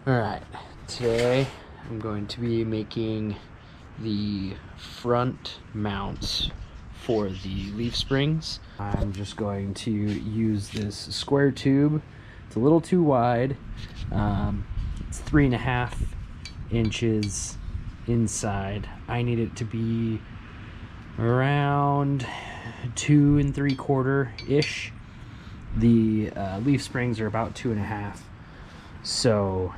Alright, today I'm going to be making the front mounts for the leaf springs. I'm just going to use this square tube. It's a little too wide. It's 3.5 inches inside. I need it to be around 2 3/4-ish. The leaf springs are about 2.5. So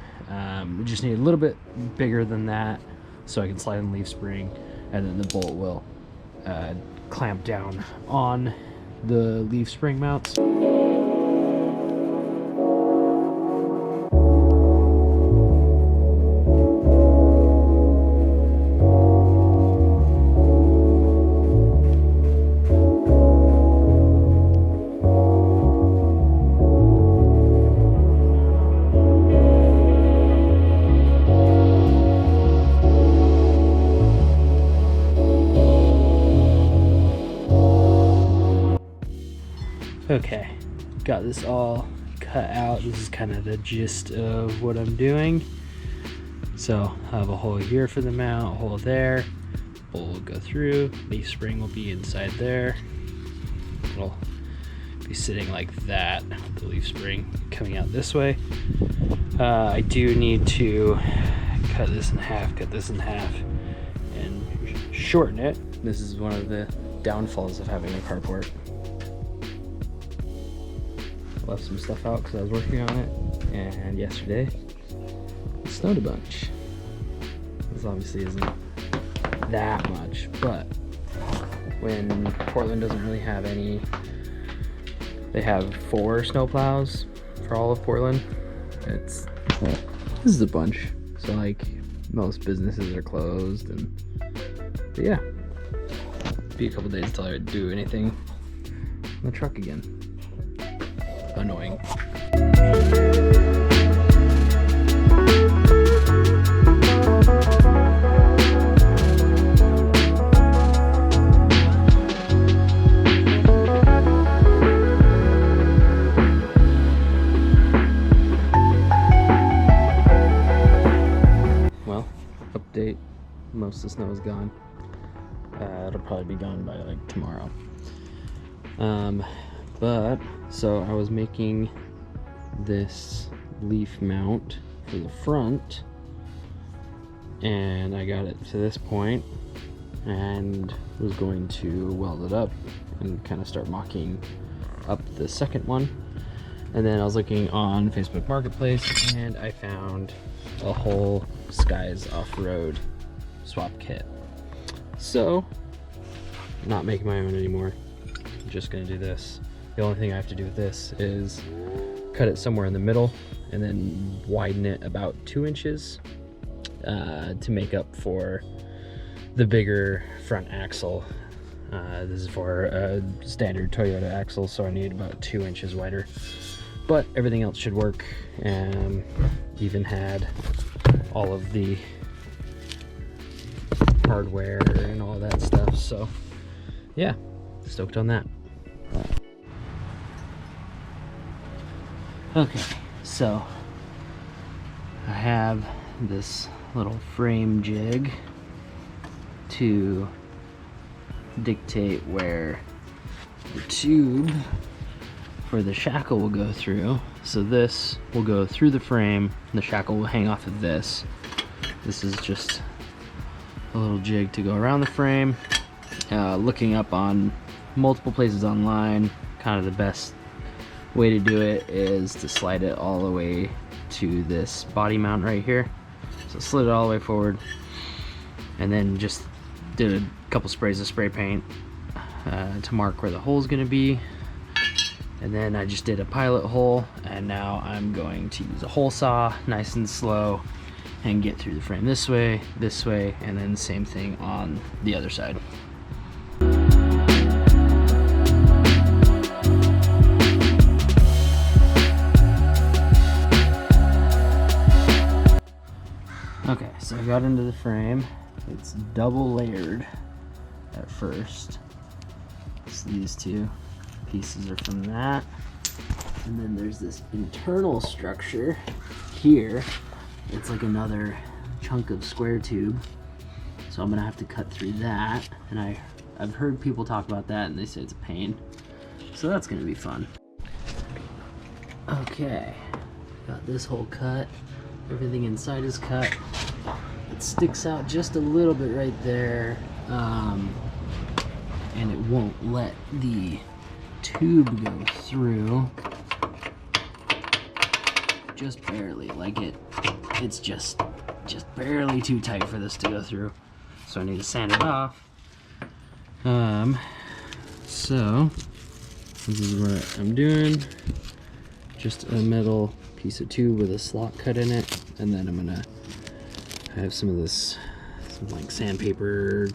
we just need a little bit bigger than that so I can slide in the leaf spring, and then the bolt will clamp down on the leaf spring mounts. Okay, got this all cut out. This is kind of the gist of what I'm doing. So I have a hole here for the mount, a hole there, bolt will go through, leaf spring will be inside there. It'll be sitting like that, the leaf spring coming out this way. I do need to cut this in half, and shorten it. This is one of the downfalls of having a carport. Left some stuff out because I was working on it, and yesterday it snowed a bunch. This obviously isn't that much, but when Portland doesn't really have any, they have 4 snowplows for all of Portland. This is a bunch, so like most businesses are closed, and but yeah, be a couple days until I do anything on the truck again. Annoying. Well, update, most of the snow is gone. It'll probably be gone by like tomorrow. But so I was making this leaf mount for the front, and I got it to this point and was going to weld it up and kind of start mocking up the second one. And then I was looking on Facebook Marketplace and I found a whole Skies Off-Road swap kit. So not making my own anymore, I'm just gonna do this. The only thing I have to do with this is cut it somewhere in the middle and then widen it about 2 inches to make up for the bigger front axle. This is for a standard Toyota axle, so I need about 2 inches wider. But everything else should work, and even had all of the hardware and all that stuff. So yeah, stoked on that. Okay, so I have this little frame jig to dictate where the tube for the shackle will go through. So this will go through the frame and the shackle will hang off of this. This is just a little jig to go around the frame. Looking up on multiple places online, kind of the best way to do it is to slide it all the way to this body mount right here. So slid it all the way forward, and then just did a couple sprays of spray paint to mark where the hole is going to be. And then I just did a pilot hole, and now I'm going to use a hole saw nice and slow and get through the frame this way, and then same thing on the other side. Okay, so I got into the frame. It's double layered at first. So these two pieces are from that. And then there's this internal structure here it's like another chunk of square tube. So I'm gonna have to cut through that. And I've heard people talk about that and they say it's a pain. So that's gonna be fun. Okay, got this hole cut. Everything inside is cut. It sticks out just a little bit right there. And it won't let the tube go through. Just barely, like it's just barely too tight for this to go through. So I need to sand it off. So this is what I'm doing. Just a metal piece of tube with a slot cut in it, and then I'm gonna have some of this, some like sandpaper,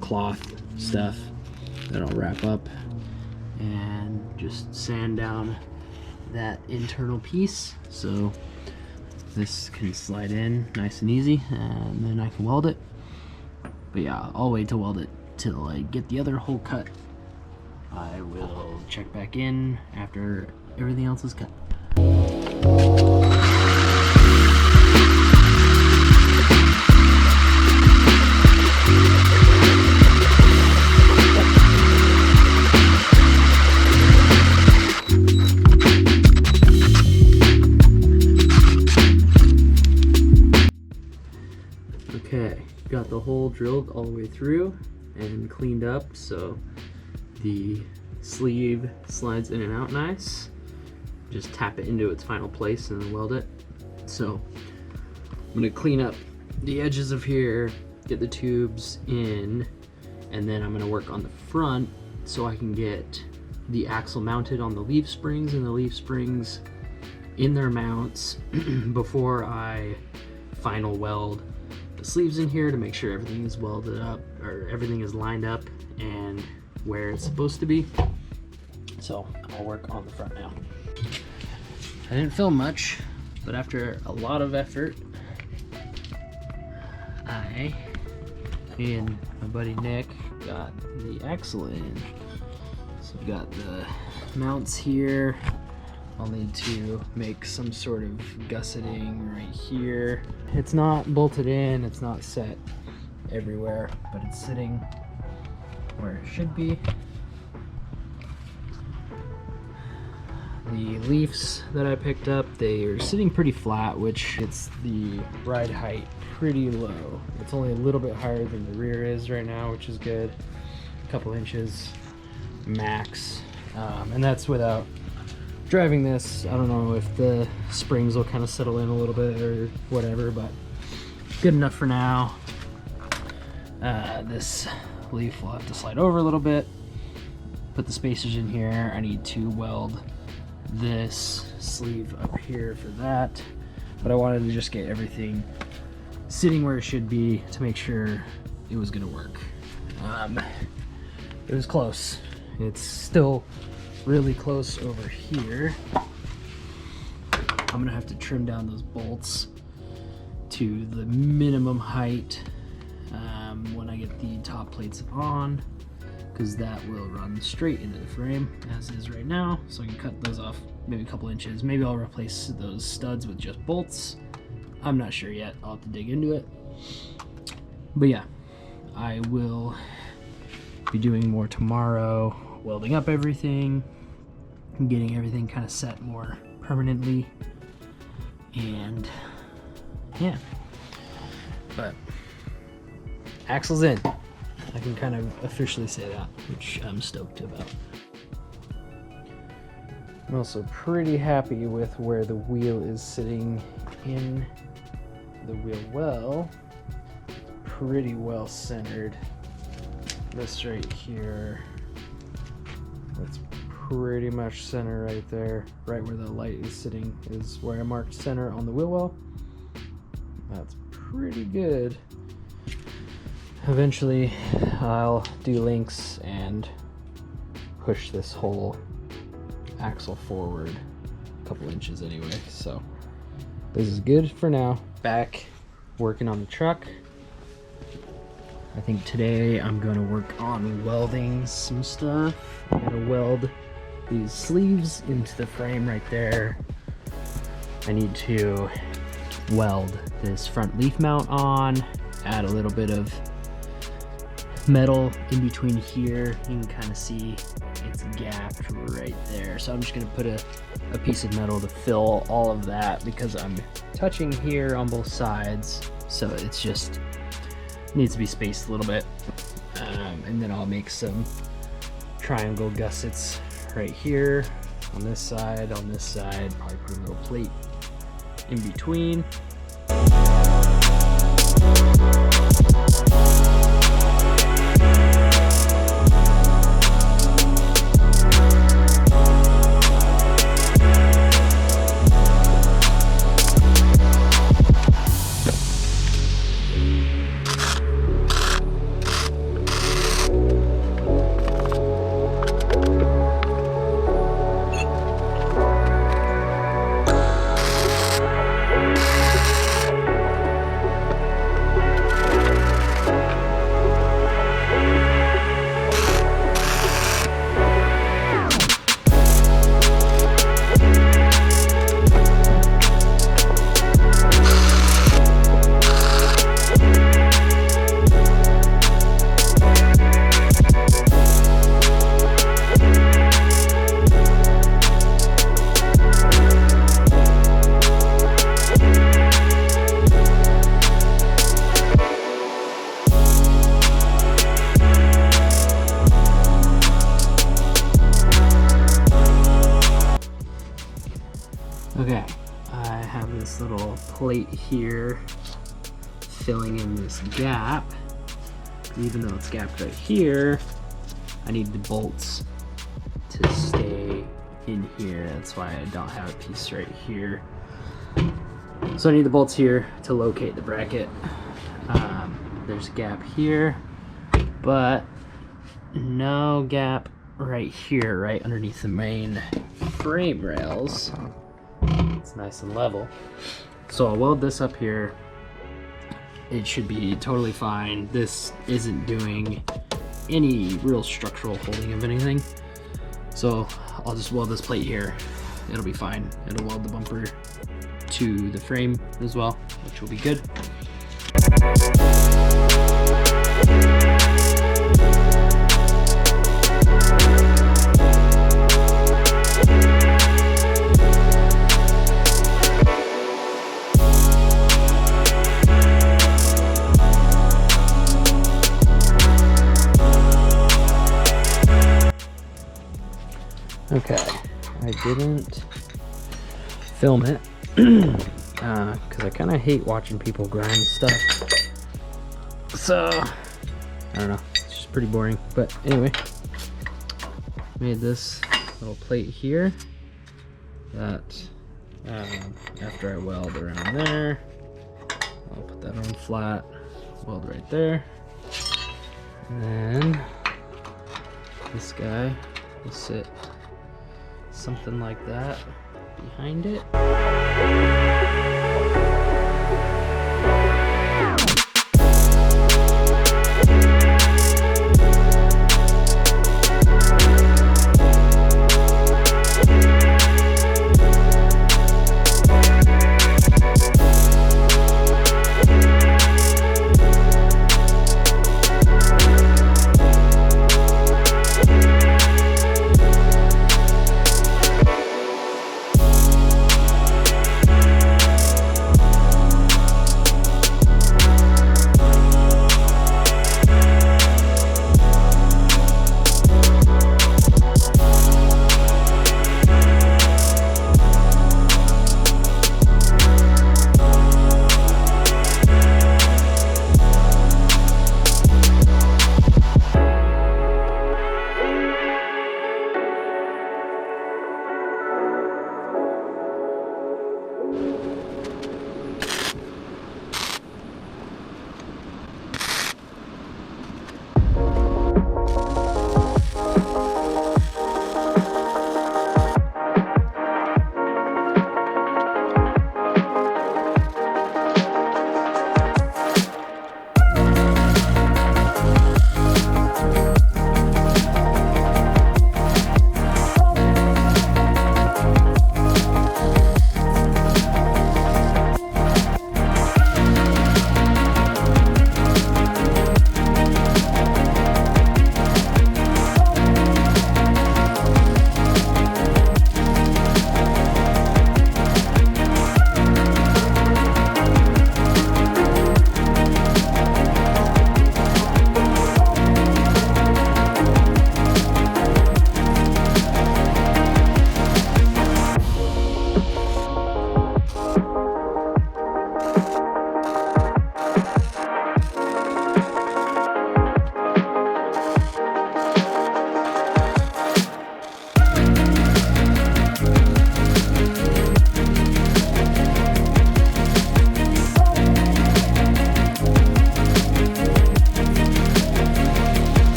cloth stuff that I'll wrap up and just sand down that internal piece so this can slide in nice and easy, and then I can weld it. But yeah, I'll wait to weld it till I get the other hole cut. I will check back in after everything else is cut. Okay, got the hole drilled all the way through and cleaned up so the sleeve slides in and out nice. Just tap it into its final place and then weld it. So I'm gonna clean up the edges of here, get the tubes in, and then I'm gonna work on the front so I can get the axle mounted on the leaf springs and the leaf springs in their mounts before I final weld the sleeves in here to make sure everything is welded up, or everything is lined up and where it's supposed to be. So I'll work on the front now. I didn't film much, but after a lot of effort, me and my buddy Nick got the axle in. So we got the mounts here. I'll need to make some sort of gusseting right here. It's not bolted in, it's not set everywhere, but it's sitting where it should be. The leaves that I picked up, they are sitting pretty flat, which it's the ride height pretty low. It's only a little bit higher than the rear is right now, which is good. A couple inches max, and that's without driving this. I don't know if the springs will kind of settle in a little bit or whatever, but good enough for now. This leaf will have to slide over a little bit. Put the spacers in here. I need to weld this sleeve up here for that, but I wanted to just get everything sitting where it should be to make sure it was gonna work. It was close. It's still really close over here. I'm gonna have to trim down those bolts to the minimum height when I get the top plates on, because that will run straight into the frame as is right now. So I can cut those off maybe a couple inches. Maybe I'll replace those studs with just bolts. I'm not sure yet. I'll have to dig into it. But yeah, I will be doing more tomorrow, welding up everything, getting everything kind of set more permanently, and yeah. But axle's in. I can kind of officially say that, which I'm stoked about. I'm also pretty happy with where the wheel is sitting in the wheel well. Pretty well centered. This right here, that's pretty much center right there. Right where the light is sitting is where I marked center on the wheel well. That's pretty good. Eventually I'll do links and push this whole axle forward a couple inches anyway, so this is good for now. Back working on the truck. I think today I'm going to work on welding some stuff. I'm going to weld these sleeves into the frame right there. I need to weld this front leaf mount on, add a little bit of metal in between here. You can kind of see it's gapped right there. So I'm just gonna put a piece of metal to fill all of that because I'm touching here on both sides. So it's just needs to be spaced a little bit. And then I'll make some triangle gussets right here on this side, probably put a little plate in between. Okay, I have this little plate here filling in this gap. Even though it's gapped right here, I need the bolts to stay in here. That's why I don't have a piece right here. So I need the bolts here to locate the bracket. There's a gap here, but no gap right here, right underneath the main frame rails. It's nice and level. So I'll weld this up here. It should be totally fine. This isn't doing any real structural holding of anything. So I'll just weld this plate here. It'll be fine. It'll weld the bumper to the frame as well, which will be good. Okay, I didn't film it because I kind of hate watching people grind stuff. So, I don't know, it's just pretty boring. But anyway, made this little plate here that after I weld around there, I'll put that on flat, weld right there. And then this guy will sit something like that behind it.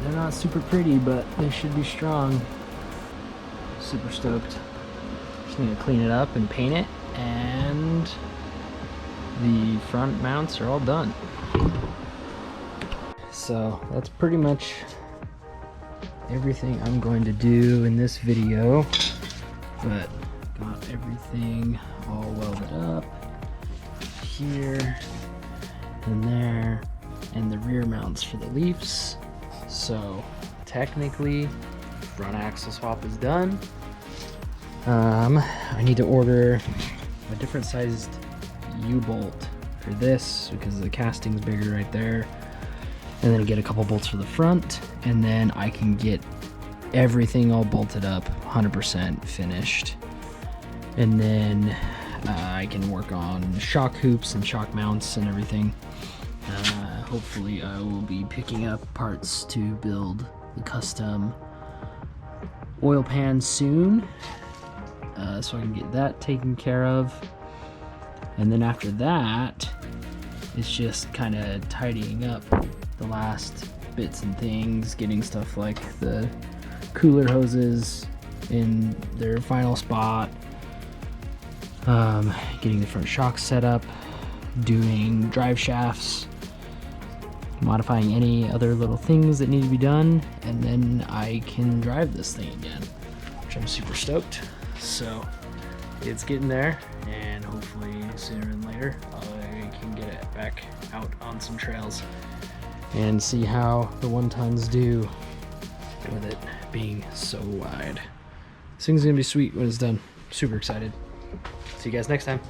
they're not super pretty, but they should be strong. Super stoked. Just need to clean it up and paint it, and the front mounts are all done. So that's pretty much everything I'm going to do in this video, but got everything all welded up here and there, and the rear mounts for the leafs. So technically front axle swap is done. I need to order a different sized U-bolt for this because the casting's bigger right there, and then get a couple bolts for the front, and then I can get everything all bolted up 100% finished, and then I can work on shock hoops and shock mounts and everything. Hopefully I will be picking up parts to build the custom oil pan soon, so I can get that taken care of. And then after that, it's just kind of tidying up the last bits and things, getting stuff like the cooler hoses in their final spot, getting the front shocks set up, doing drive shafts, modifying any other little things that need to be done, and then I can drive this thing again, which I'm super stoked. So it's getting there, and hopefully sooner than later I can get it back out on some trails and see how the 1-tons do with it being so wide. This thing's gonna be sweet when it's done. Super excited. See you guys next time.